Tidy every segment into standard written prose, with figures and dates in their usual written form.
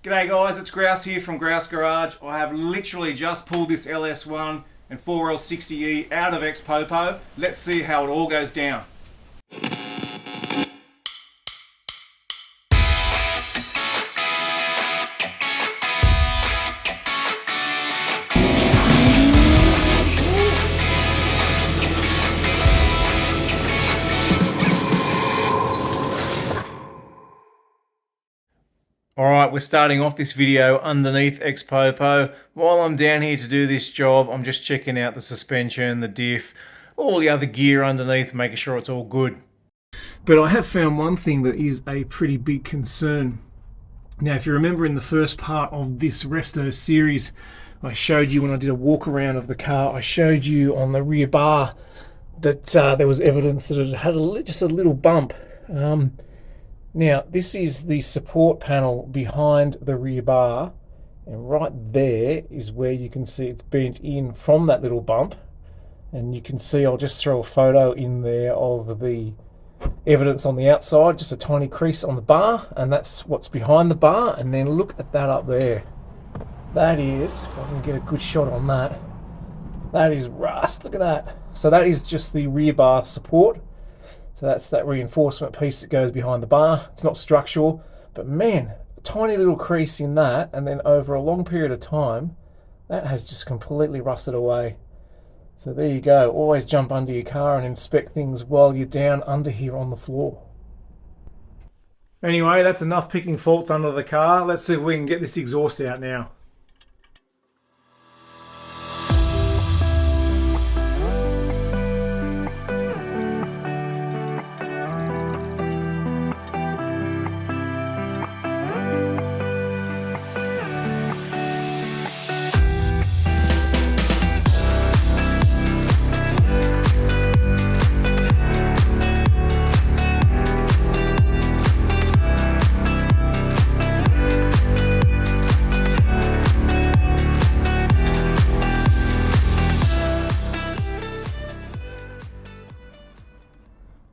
G'day guys, it's Grouse here from Grouse Garage. I have literally just pulled this LS1 and 4L60E out of X-Popo. Let's see how it all goes down. Alright, we're starting off this video underneath X-Popo. While I'm down here to do this job, I'm just checking out the suspension, the diff, all the other gear underneath, making sure it's all good. But I have found one thing that is a pretty big concern. Now, if you remember in the first part of this Resto series, I showed you when I did a walk around of the car, I showed you on the rear bar that there was evidence that it had just a little bump. Now, this is the support panel behind the rear bar, and right there is where you can see it's bent in from that little bump. And you can see, I'll just throw a photo in there of the evidence on the outside, just a tiny crease on the bar, and that's what's behind the bar. And then look at that up there. That is, if I can get a good shot on that, that is rust, look at that. So that is just the rear bar support. So that's that reinforcement piece that goes behind the bar. It's not structural, but man, a tiny little crease in that, and then over a long period of time, that has just completely rusted away. So there you go. Always jump under your car and inspect things while you're down under here on the floor. Anyway, that's enough picking faults under the car. Let's see if we can get this exhaust out now.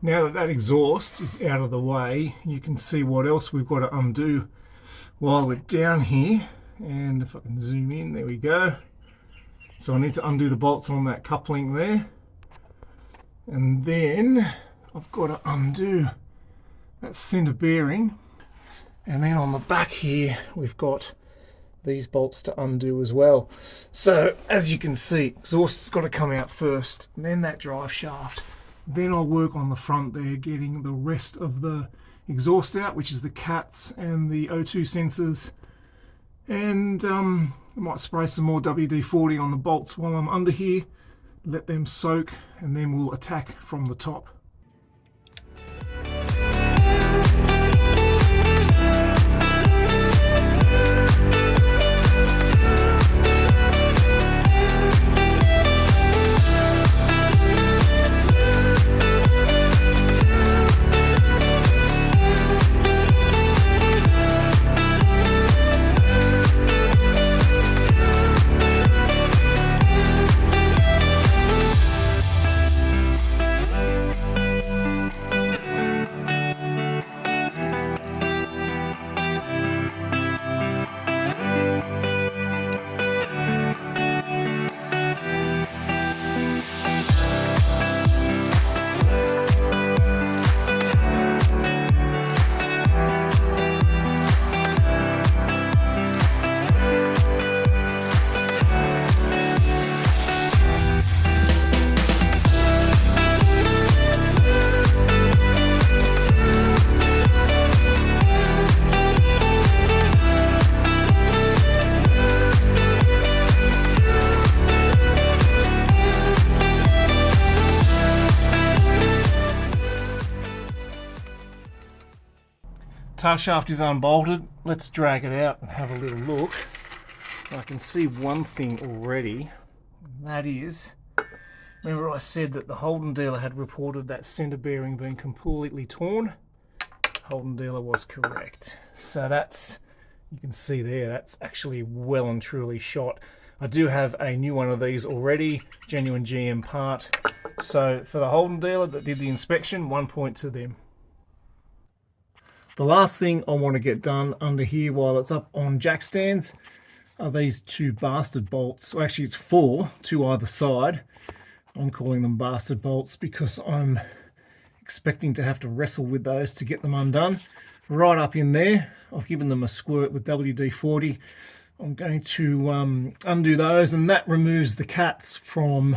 Now that that exhaust is out of the way, you can see what else we've got to undo while we're down here. And if I can zoom in, there we go. So I need to undo the bolts on that coupling there. And then I've got to undo that center bearing. And then on the back here, we've got these bolts to undo as well. So as you can see, exhaust's got to come out first, and then that drive shaft. Then I'll work on the front there, getting the rest of the exhaust out, which is the cats and the O2 sensors. And I might spray some more WD-40 on the bolts while I'm under here, let them soak, and then we'll attack from the top. Tail shaft is unbolted. Let's drag it out and have a little look. I can see one thing already, and that is, remember I said that the Holden dealer had reported that center bearing being completely torn? Holden dealer was correct. So that's, you can see there, that's actually well and truly shot. I do have a new one of these already, genuine GM part. So for the Holden dealer that did the inspection, 1 point to them. The last thing I want to get done under here while it's up on jack stands are these two bastard bolts. Well, actually it's four, two either side. I'm calling them bastard bolts because I'm expecting to have to wrestle with those to get them undone. Right up in there, I've given them a squirt with WD-40. I'm going to undo those, and that removes the cats from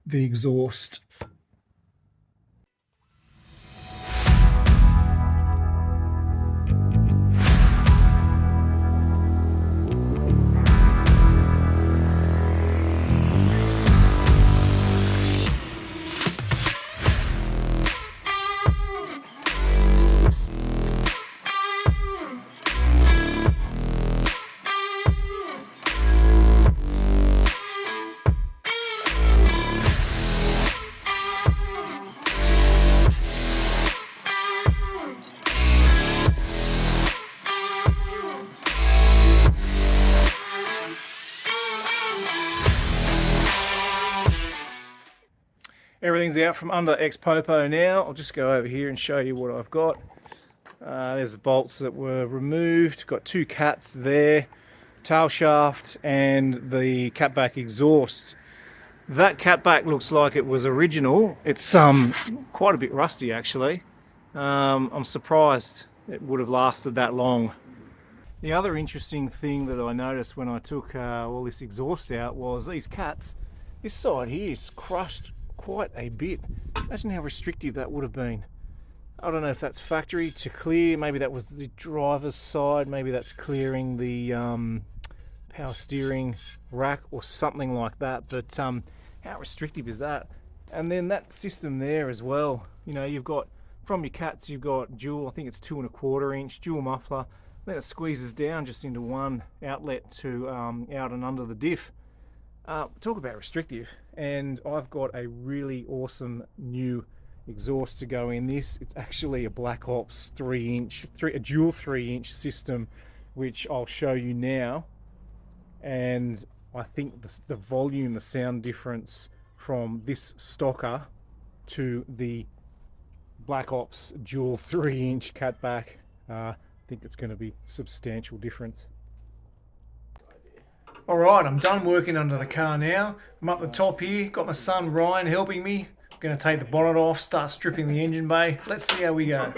the exhaust. Everything's out from under ex-popo now. I'll just go over here and show you what I've got. There's the bolts that were removed. Got two cats there, tail shaft and the catback exhaust. That catback looks like it was original. It's quite a bit rusty actually. I'm surprised it would have lasted that long. The other interesting thing that I noticed when I took all this exhaust out was these cats. This side here is crushed quite a bit. Imagine how restrictive that would have been. I don't know if that's factory to clear, maybe that was the driver's side, maybe that's clearing the power steering rack or something like that, but how restrictive is that? And then that system there as well, you know, you've got, from your cats, you've got dual, I think it's 2 1/4 inch, dual muffler, then it squeezes down just into one outlet to out and under the diff. Talk about restrictive. And I've got a really awesome new exhaust to go in this. It's actually a Black Ops a dual 3-inch system, which I'll show you now. And I think the volume, the sound difference from this stocker to the Black Ops dual 3-inch catback, I think it's going to be substantial difference. Alright, I'm done working under the car now. I'm up the top here, got my son Ryan helping me. I'm going to take the bonnet off, start stripping the engine bay. Let's see how we go.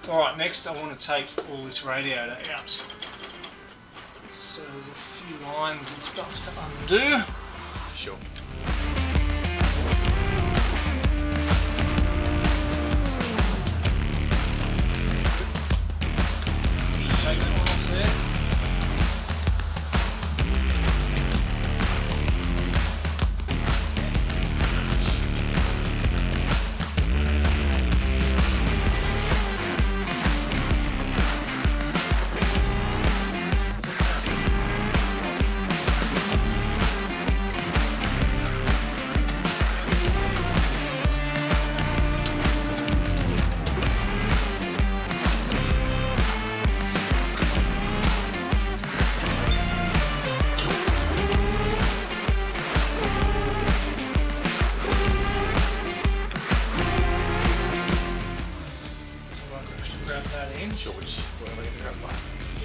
Alright, next I want to take all this radiator out. So there's a few lines and stuff to undo. Sure. Take that one off there.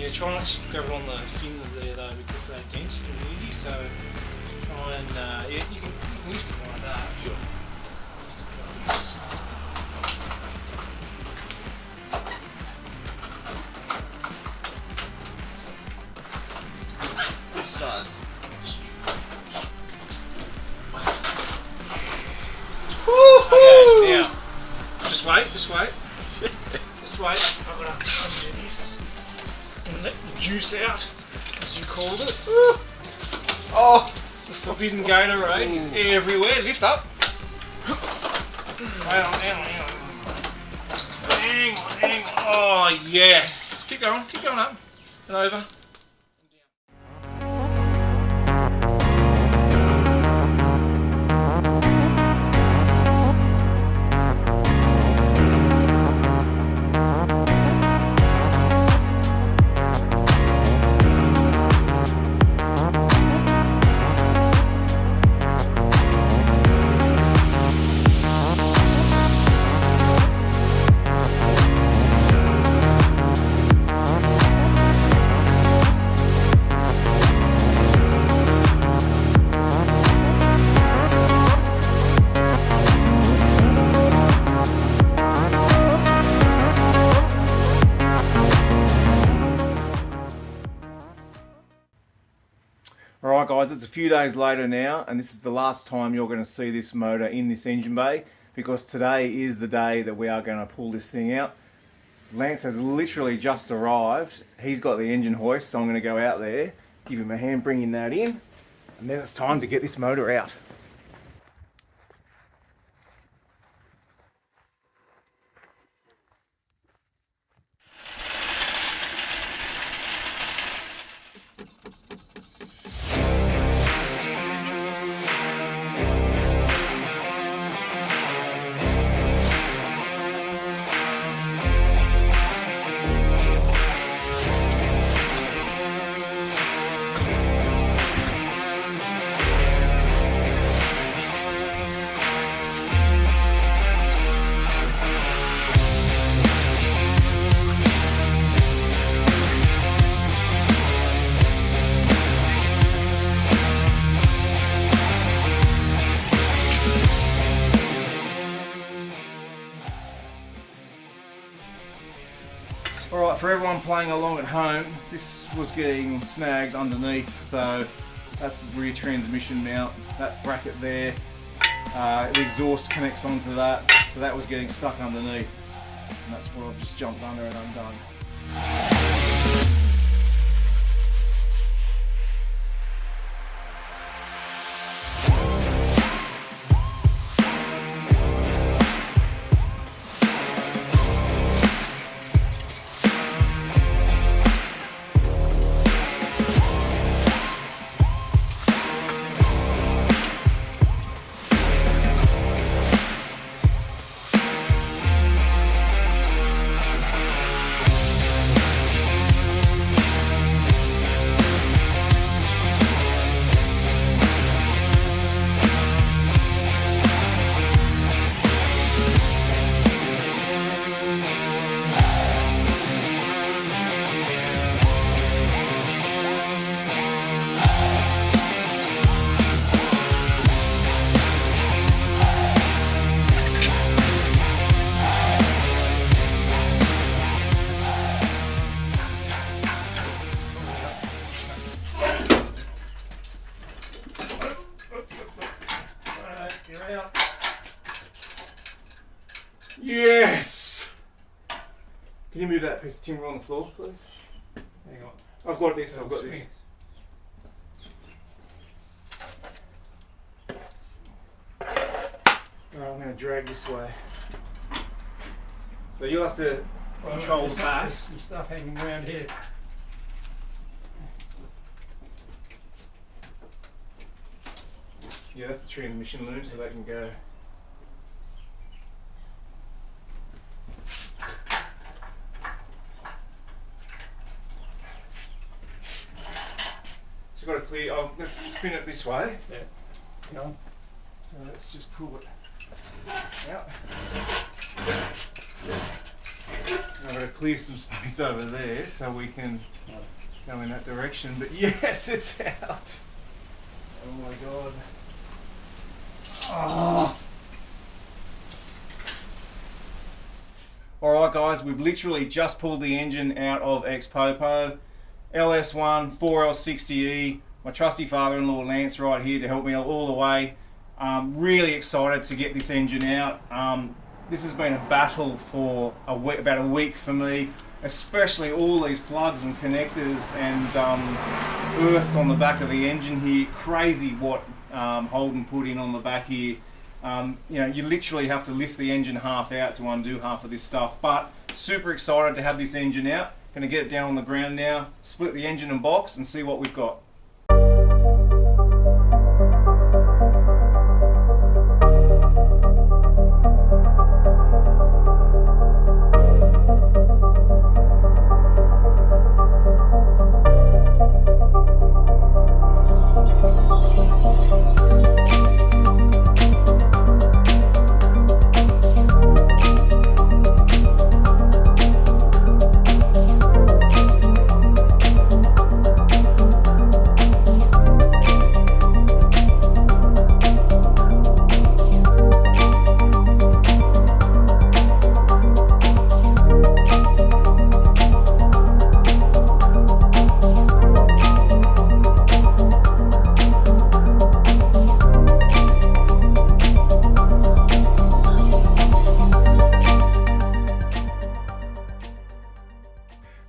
Yeah, try not to grab it on the fins there though, because they dent really easy. So try and yeah, you can lift it like that. Sure. Like this. This side's. Okay, now just wait. Just wait. I'm gonna undo this and let the juice out, as you called it. Oh, the forbidden Gatorade is everywhere. Lift up. Hang on. Oh yes. Keep going up and over. Alright guys, it's a few days later now, and this is the last time you're going to see this motor in this engine bay, because today is the day that we are going to pull this thing out. Lance has literally just arrived. He's got the engine hoist, so I'm going to go out there, give him a hand bringing that in, and then it's time to get this motor out. Alright, for everyone playing along at home, this was getting snagged underneath, so that's the rear transmission mount, that bracket there, the exhaust connects onto that, so that was getting stuck underneath, and that's what I've just jumped under and undone. Yes! Can you move that piece of timber on the floor, please? Hang on. I've got this. Alright, I'm going to drag this way. So you'll have to control the back. There's some stuff hanging around here. Yeah, that's the transmission loom, so that can go. Just got to clear. Oh, let's spin it this way. Yeah. Go on. So let's just pull it out. I've got to clear some space over there so we can go in that direction. But yes, it's out. Oh my god. Oh. Alright guys, we've literally just pulled the engine out of ex-popo. LS1, 4L60E, my trusty father-in-law Lance right here to help me all the way. Really excited to get this engine out. This has been a battle for about a week for me, especially all these plugs and connectors and earths on the back of the engine here. Crazy what Holden put in on the back here. You know, you literally have to lift the engine half out to undo half of this stuff, but super excited to have this engine out. Gonna get it down on the ground now, split the engine and box and see what we've got.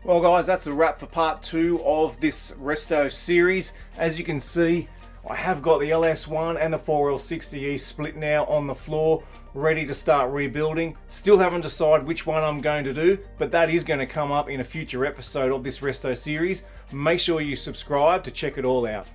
Well guys, that's a wrap for part 2 of this resto series. As you can see, I have got the LS1 and the 4L60E split now on the floor, ready to start rebuilding. Still haven't decided which one I'm going to do, but that is going to come up in a future episode of this resto series. Make sure you subscribe to check it all out.